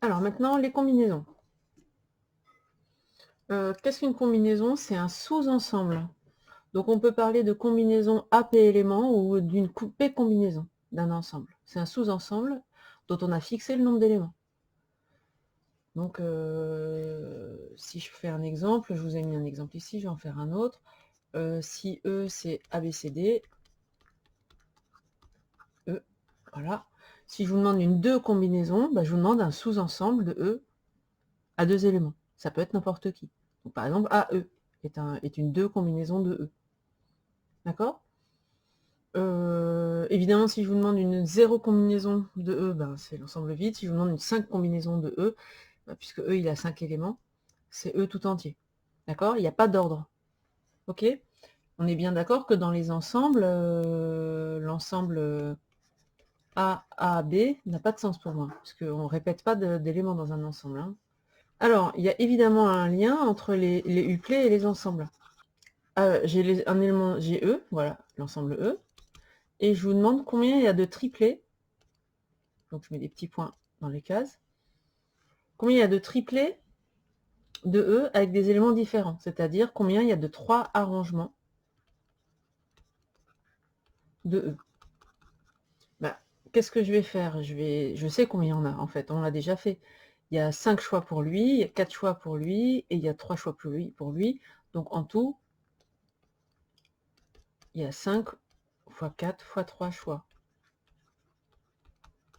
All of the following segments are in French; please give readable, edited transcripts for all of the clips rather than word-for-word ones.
Alors maintenant, les combinaisons. Qu'est-ce qu'une combinaison? C'est un sous-ensemble. Donc on peut parler de combinaison AP éléments ou d'une P combinaison d'un ensemble. C'est un sous-ensemble dont on a fixé le nombre d'éléments. Donc si je fais un exemple, je vous ai mis un exemple ici, je vais en faire un autre. Si E c'est ABCD, E, voilà. Si je vous demande une 2 combinaison, bah, je vous demande un sous-ensemble de E à 2 éléments. Ça peut être n'importe qui. Donc, par exemple, AE est une 2 combinaison de E. D'accord? Évidemment, si je vous demande une 0 combinaison de E, ben, c'est l'ensemble vide. Si je vous demande une 5 combinaison de E, ben, puisque E il a 5 éléments, c'est E tout entier. D'accord? Il n'y a pas d'ordre. Ok? On est bien d'accord que dans les ensembles, l'ensemble A, B n'a pas de sens pour moi, parce qu'on ne répète pas d'éléments dans un ensemble. Hein. Alors, il y a évidemment un lien entre les uplets et les ensembles. J'ai un élément, j'ai E, voilà, l'ensemble E, et je vous demande combien il y a de triplets, donc je mets des petits points dans les cases, combien il y a de triplets de E avec des éléments différents, c'est-à-dire combien il y a de 3 arrangements de E. Bah, qu'est-ce que je vais faire? Je sais combien il y en a, en fait, on l'a déjà fait. Il y a 5 choix pour lui, il y a 4 choix pour lui, et il y a 3 choix pour lui. Donc en tout, il y a 5 fois 4 fois 3 choix.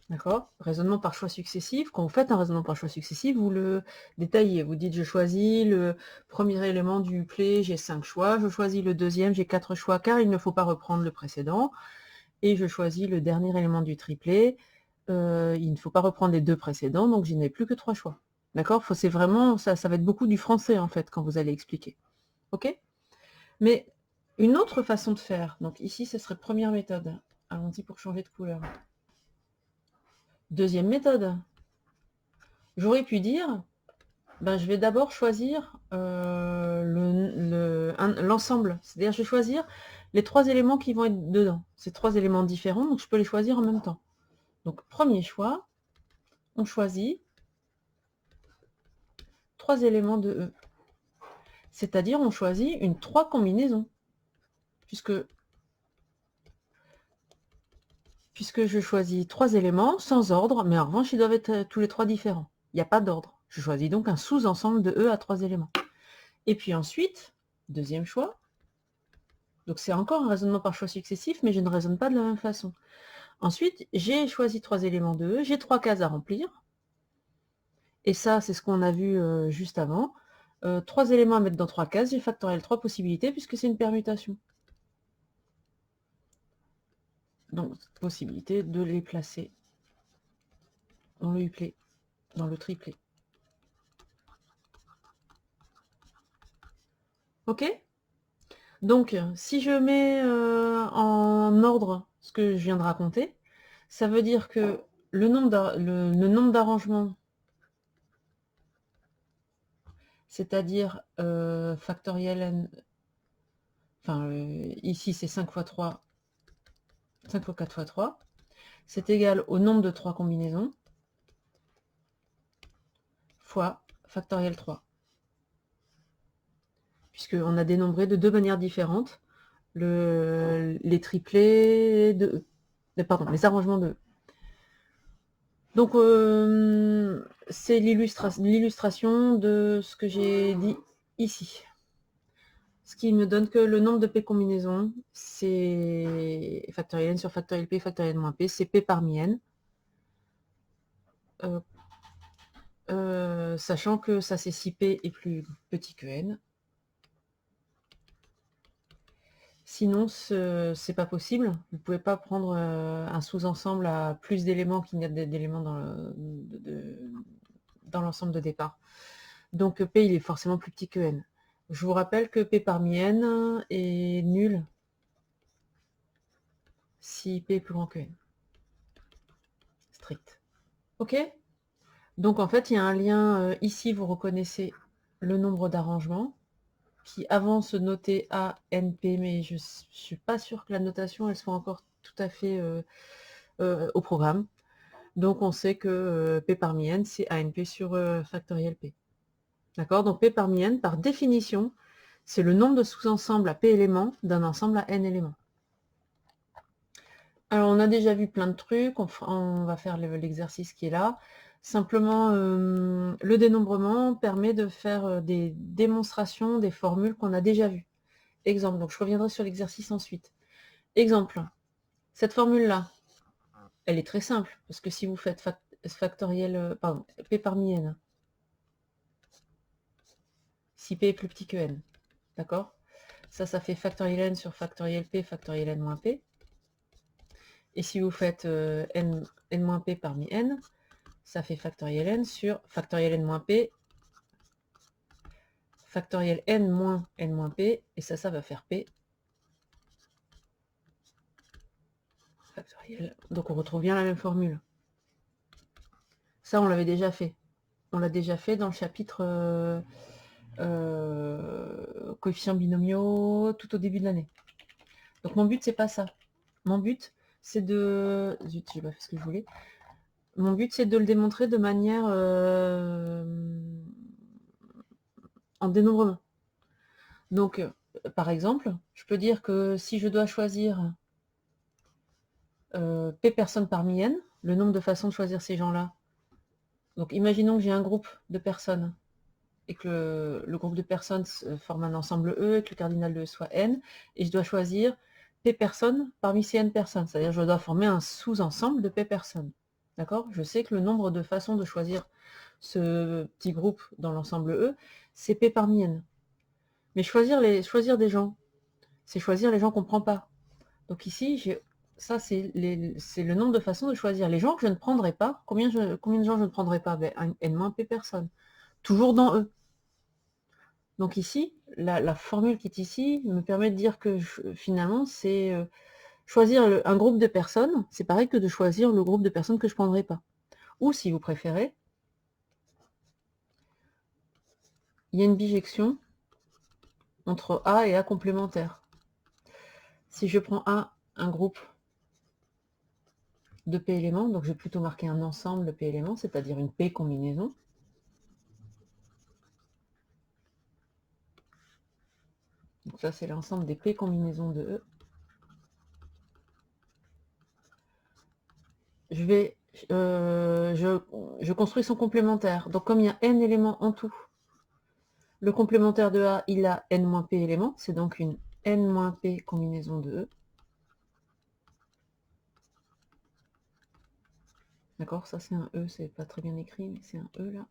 D'accord? Raisonnement par choix successif. Quand vous faites un raisonnement par choix successif, vous le détaillez. Vous dites, je choisis le premier élément du play, j'ai 5 choix. Je choisis le deuxième, j'ai 4 choix, car il ne faut pas reprendre le précédent. Et je choisis le dernier élément du triplet. Il ne faut pas reprendre les 2 précédents, donc je n'ai plus que 3 choix. D'accord? C'est vraiment, ça va être beaucoup du français, en fait, quand vous allez expliquer. OK? Mais une autre façon de faire, donc ici, ce serait première méthode. Allons-y pour changer de couleur. Deuxième méthode. J'aurais pu dire, ben, je vais d'abord choisir l'ensemble. C'est-à-dire, je vais choisir les 3 éléments qui vont être dedans. C'est 3 éléments différents, donc je peux les choisir en même temps. Donc, premier choix, on choisit 3 éléments de E. C'est-à-dire, on choisit une 3 combinaisons. Puisque je choisis 3 éléments sans ordre, mais en revanche, ils doivent être tous les 3 différents. Il n'y a pas d'ordre. Je choisis donc un sous-ensemble de E à 3 éléments. Et puis ensuite, deuxième choix. Donc c'est encore un raisonnement par choix successif, mais je ne raisonne pas de la même façon. Ensuite, j'ai choisi 3 éléments de E, j'ai 3 cases à remplir. Et ça, c'est ce qu'on a vu juste avant. 3 éléments à mettre dans 3 cases, j'ai factoriel 3 possibilités, puisque c'est une permutation. Donc, possibilité de les placer dans le uplet, dans le triplet. Ok? Donc, si je mets en ordre ce que je viens de raconter, ça veut dire que le nombre d'arrangements, c'est-à-dire factoriel n, enfin ici c'est 5 fois 3, 5 fois 4 fois 3, c'est égal au nombre de 3 combinaisons fois factoriel 3. Puisqu'on a dénombré de 2 manières différentes les triplets de E. Pardon, les arrangements de E. Donc, c'est l'illustration de ce que j'ai dit ici. Ce qui me donne que le nombre de P combinaisons, c'est factoriel n sur factoriel P, factoriel moins P, c'est P parmi n. Sachant que ça, c'est si P est plus petit que n. Sinon, c'est pas possible. Vous ne pouvez pas prendre un sous-ensemble à plus d'éléments qu'il n'y a d'éléments dans l'ensemble de départ. Donc P, il est forcément plus petit que n. Je vous rappelle que P parmi n est nul si P est plus grand que n. Strict. Ok? Donc en fait, il y a un lien, ici, vous reconnaissez le nombre d'arrangements, qui avant se notait ANP, mais je ne suis pas sûre que la notation, elle soit encore tout à fait au programme. Donc on sait que P parmi n, c'est ANP sur factoriel P. D'accord? Donc P parmi n, par définition, c'est le nombre de sous-ensembles à P éléments d'un ensemble à n éléments. Alors on a déjà vu plein de trucs, on va faire l'exercice qui est là. Simplement, le dénombrement permet de faire des démonstrations des formules qu'on a déjà vues. Exemple, donc je reviendrai sur l'exercice ensuite. Exemple, cette formule-là, elle est très simple, parce que si vous faites factoriel, pardon, P parmi n, si P est plus petit que n, d'accord? Ça fait factoriel n sur factoriel P, factoriel n moins P. Et si vous faites n moins P parmi n, ça fait factoriel n sur factoriel n moins P, factoriel n moins P, et ça va faire P factoriel. Donc on retrouve bien la même formule. Ça, on l'avait déjà fait. On l'a déjà fait dans le chapitre coefficients binomiaux tout au début de l'année. Donc mon but, c'est pas ça. Mon but, c'est de... Zut, j'ai pas fait ce que je voulais. Mon but, c'est de le démontrer de manière en dénombrement. Donc, par exemple, je peux dire que si je dois choisir P personnes parmi n, le nombre de façons de choisir ces gens-là. Donc, imaginons que j'ai un groupe de personnes et que le groupe de personnes forme un ensemble E et que le cardinal de E soit n, et je dois choisir P personnes parmi ces n personnes. C'est-à-dire que je dois former un sous-ensemble de P personnes. D'accord? Je sais que le nombre de façons de choisir ce petit groupe dans l'ensemble E, c'est P parmi n. Mais choisir des gens, c'est choisir les gens qu'on ne prend pas. Donc ici, ça c'est le nombre de façons de choisir. Les gens que je ne prendrai pas, combien de gens je ne prendrai pas? N-P personnes. Toujours dans E. Donc ici, la formule qui est ici me permet de dire que finalement, c'est choisir un groupe de personnes, c'est pareil que de choisir le groupe de personnes que je ne prendrai pas. Ou si vous préférez, il y a une bijection entre A et A complémentaire. Si je prends A, un groupe de P éléments, donc je vais plutôt marquer un ensemble de P éléments, c'est-à-dire une P combinaison. Donc ça, c'est l'ensemble des P combinaisons de E. Je construis son complémentaire. Donc comme il y a n éléments en tout, le complémentaire de A, il a n-p éléments, c'est donc une n-p combinaison de E. D'accord, ça c'est un E, c'est pas très bien écrit, mais c'est un E là.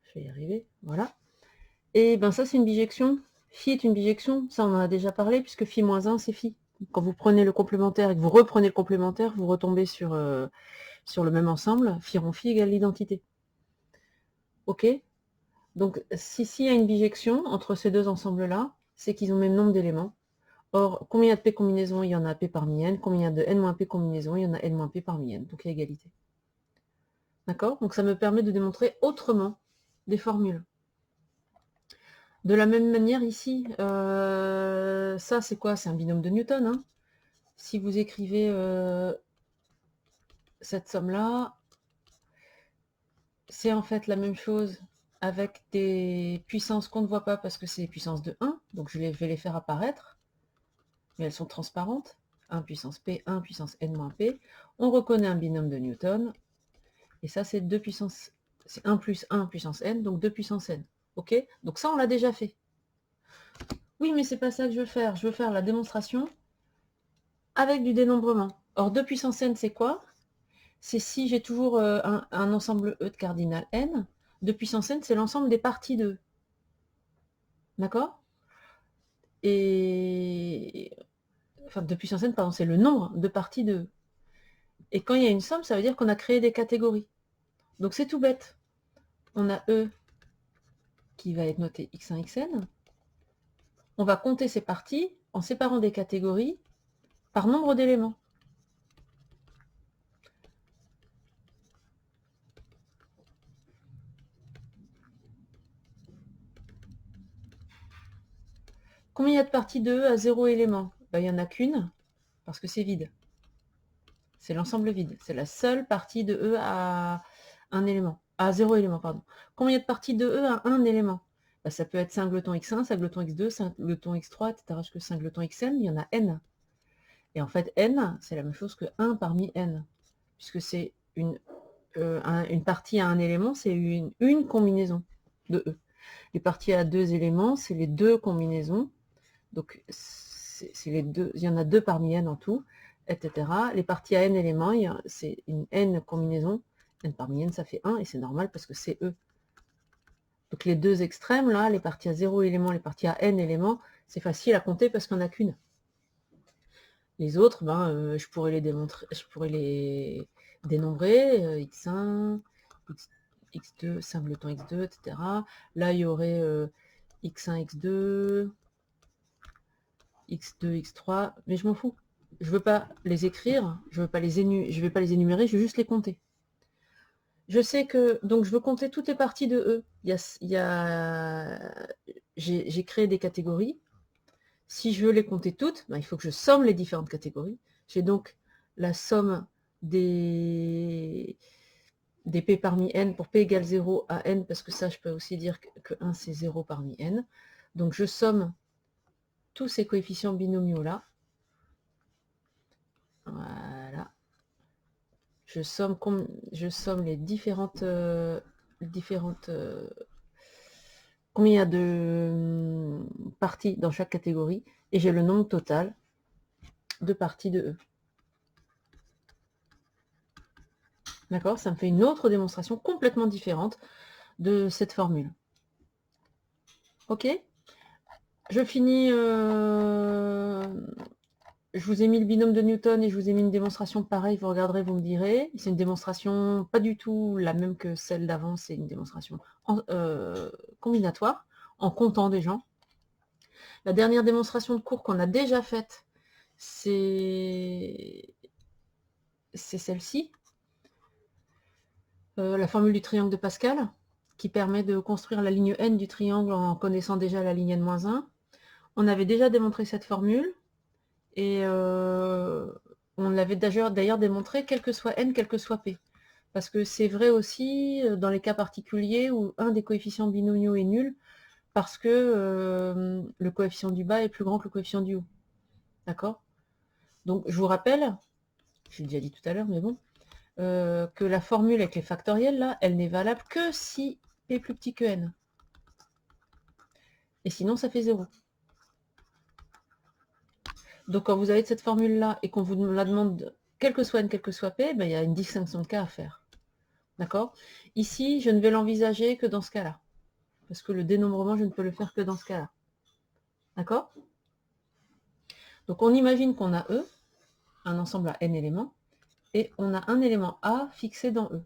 Je vais y arriver, voilà. Et ben ça c'est une bijection. Phi est une bijection, ça on en a déjà parlé, puisque phi moins 1 c'est phi. Quand vous prenez le complémentaire et que vous reprenez le complémentaire, vous retombez sur le même ensemble, phi rond phi égale l'identité. Ok? Donc, s'il y a une bijection entre ces deux ensembles-là, c'est qu'ils ont le même nombre d'éléments. Or, combien il y a de P combinaisons? Il y en a P parmi n. Combien il y a de n-P combinaisons? Il y en a n-P parmi n. Donc, il y a égalité. D'accord? Donc, ça me permet de démontrer autrement des formules. De la même manière, ici, ça, c'est quoi? C'est un binôme de Newton. Hein. Si vous écrivez cette somme-là, c'est en fait la même chose avec des puissances qu'on ne voit pas parce que c'est des puissances de 1. Donc, je vais les faire apparaître. Mais elles sont transparentes. 1 puissance P, 1 puissance n-P. On reconnaît un binôme de Newton. Et ça, c'est 2 puissance... C'est 1 plus 1 puissance n, donc 2 puissance n. Ok? Donc ça, on l'a déjà fait. Oui, mais c'est pas ça que je veux faire. Je veux faire la démonstration avec du dénombrement. Or, 2 puissance n, c'est quoi? C'est si j'ai toujours un ensemble E de cardinal n. 2 puissance n, c'est l'ensemble des parties de E. D'accord? Et... Enfin, 2 puissance n, pardon, c'est le nombre de parties de E. Et quand il y a une somme, ça veut dire qu'on a créé des catégories. Donc c'est tout bête. On a E qui va être noté x1, xn. On va compter ces parties en séparant des catégories par nombre d'éléments. Combien il y a de parties de E à 0 élément? Il n'y en a qu'une, parce que c'est vide. C'est l'ensemble vide. C'est la seule partie de E à un élément. À 0 élément, pardon. Combien de parties de E à un élément? Bah, ça peut être singleton x1, singleton x2, singleton x3, etc. Jusque singleton xn, il y en a n. Et en fait, n, c'est la même chose que 1 parmi n. Puisque c'est une partie à un élément, c'est une combinaison de E. Les parties à deux éléments, c'est les deux combinaisons. Donc, c'est les deux, il y en a deux parmi n en tout, etc. Les parties à n éléments, c'est une n combinaison. N parmi n, ça fait 1, et c'est normal parce que c'est E. Donc les deux extrêmes, là, les parties à 0 éléments, les parties à n éléments, c'est facile à compter parce qu'on n'a qu'une. Les autres, ben, je pourrais les démontrer, je pourrais les dénombrer, x1, x2, singleton x2, etc. Là, il y aurait x1, x2, x2, x3, mais je m'en fous. Je veux pas les écrire, je vais pas les énumérer, je veux juste les compter. Je sais que, donc je veux compter toutes les parties de E. J'ai créé des catégories. Si je veux les compter toutes, ben, il faut que je somme les différentes catégories. J'ai donc la somme des P parmi n pour P égale 0 à n, parce que ça, je peux aussi dire que 1, c'est 0 parmi n. Donc je somme tous ces coefficients binomiaux-là. Voilà. Je somme les différentes combien il y a de parties dans chaque catégorie, et j'ai le nombre total de parties de E. D'accord? Ça me fait une autre démonstration complètement différente de cette formule. Ok? Je finis. Je vous ai mis le binôme de Newton et je vous ai mis une démonstration pareille. Vous regarderez, vous me direz. C'est une démonstration pas du tout la même que celle d'avant. C'est une démonstration combinatoire, en comptant des gens. La dernière démonstration de cours qu'on a déjà faite, c'est celle-ci. La formule du triangle de Pascal, qui permet de construire la ligne n du triangle en connaissant déjà la ligne n-1. On avait déjà démontré cette formule, et on l'avait d'ailleurs démontré quel que soit n, quel que soit p. Parce que c'est vrai aussi dans les cas particuliers où un des coefficients binomiaux est nul, parce que le coefficient du bas est plus grand que le coefficient du haut. D'accord? Donc je vous rappelle, j'ai déjà dit tout à l'heure, mais bon, que la formule avec les factoriels, là, elle n'est valable que si p est plus petit que n. Et sinon, ça fait 0. Donc quand vous avez cette formule-là et qu'on vous la demande, quel que soit n, quel que soit p, ben, il y a une distinction de cas à faire. D'accord? Ici, je ne vais l'envisager que dans ce cas-là. Parce que le dénombrement, je ne peux le faire que dans ce cas-là. D'accord? Donc on imagine qu'on a E, un ensemble à n éléments, et on a un élément A fixé dans E.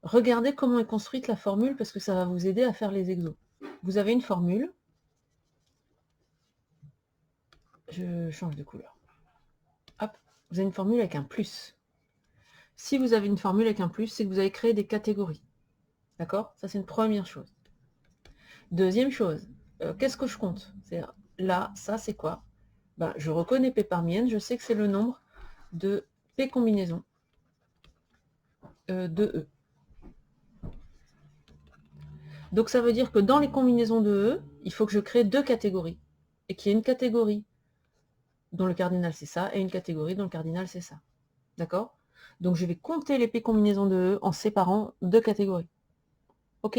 Regardez comment est construite la formule, parce que ça va vous aider à faire les exos. Vous avez une formule. Je change de couleur. Hop, vous avez une formule avec un plus. Si vous avez une formule avec un plus, c'est que vous avez créé des catégories. D'accord? Ça, c'est une première chose. Deuxième chose, qu'est-ce que je compte? Là, ça, c'est quoi? Ben, je reconnais P parmi n, je sais que c'est le nombre de P combinaisons de E. Donc ça veut dire que dans les combinaisons de E, il faut que je crée deux catégories. Et qu'il y ait une catégorie dont le cardinal c'est ça, et une catégorie dont le cardinal c'est ça. D'accord? Donc je vais compter les P combinaisons de E en séparant deux catégories. Ok?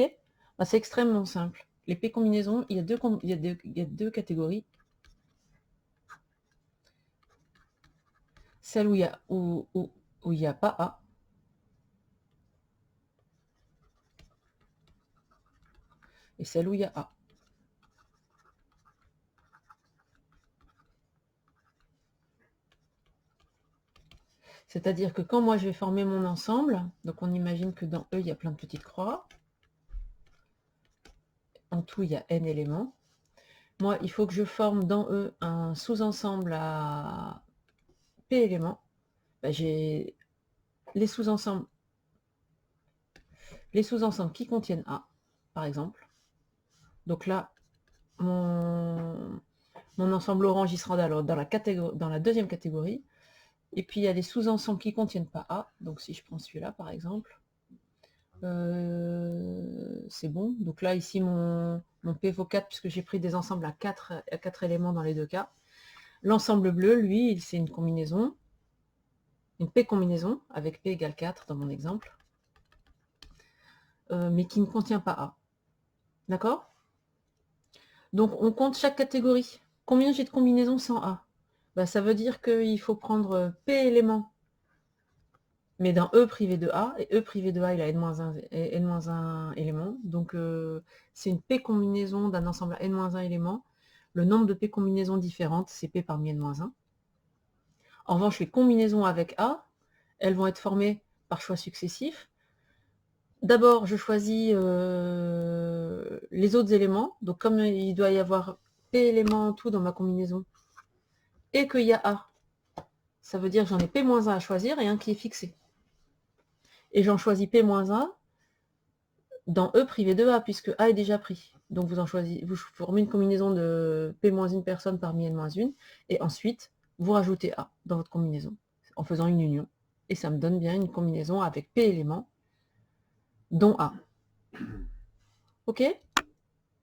Ben, c'est extrêmement simple. Les P combinaisons, il y a deux catégories. Celle où il n'y a pas A. Et celle où il y a A. C'est-à-dire que quand moi je vais former mon ensemble, donc on imagine que dans E, il y a plein de petites croix. En tout, il y a n éléments. Moi, il faut que je forme dans E un sous-ensemble à P éléments. Ben, j'ai les sous-ensembles qui contiennent A, par exemple. Donc là, mon ensemble orange, il sera dans la deuxième catégorie, Et puis il y a des sous-ensembles qui ne contiennent pas A. Donc si je prends celui-là par exemple, c'est bon. Donc là ici mon P vaut 4 puisque j'ai pris des ensembles à 4 éléments dans les deux cas. L'ensemble bleu, lui, c'est une combinaison, une P combinaison, avec P égale 4 dans mon exemple, mais qui ne contient pas A. D'accord? Donc on compte chaque catégorie. Combien j'ai de combinaisons sans A? Bah, ça veut dire qu'il faut prendre P éléments, mais dans E privé de A, et E privé de A, il a n-1 éléments. Donc c'est une P combinaison d'un ensemble à n-1 éléments. Le nombre de P combinaisons différentes, c'est P parmi n-1. En revanche, les combinaisons avec A, elles vont être formées par choix successifs. D'abord, je choisis les autres éléments. Donc, comme il doit y avoir P éléments en tout dans ma combinaison, et qu'il y a A, ça veut dire que j'en ai P-1 à choisir et un qui est fixé. Et j'en choisis P-1 dans E privé de A, puisque A est déjà pris. Donc, vous formez une combinaison de P-1 personne parmi N-1, et ensuite, vous rajoutez A dans votre combinaison, en faisant une union. Et ça me donne bien une combinaison avec P éléments, dont A. Ok?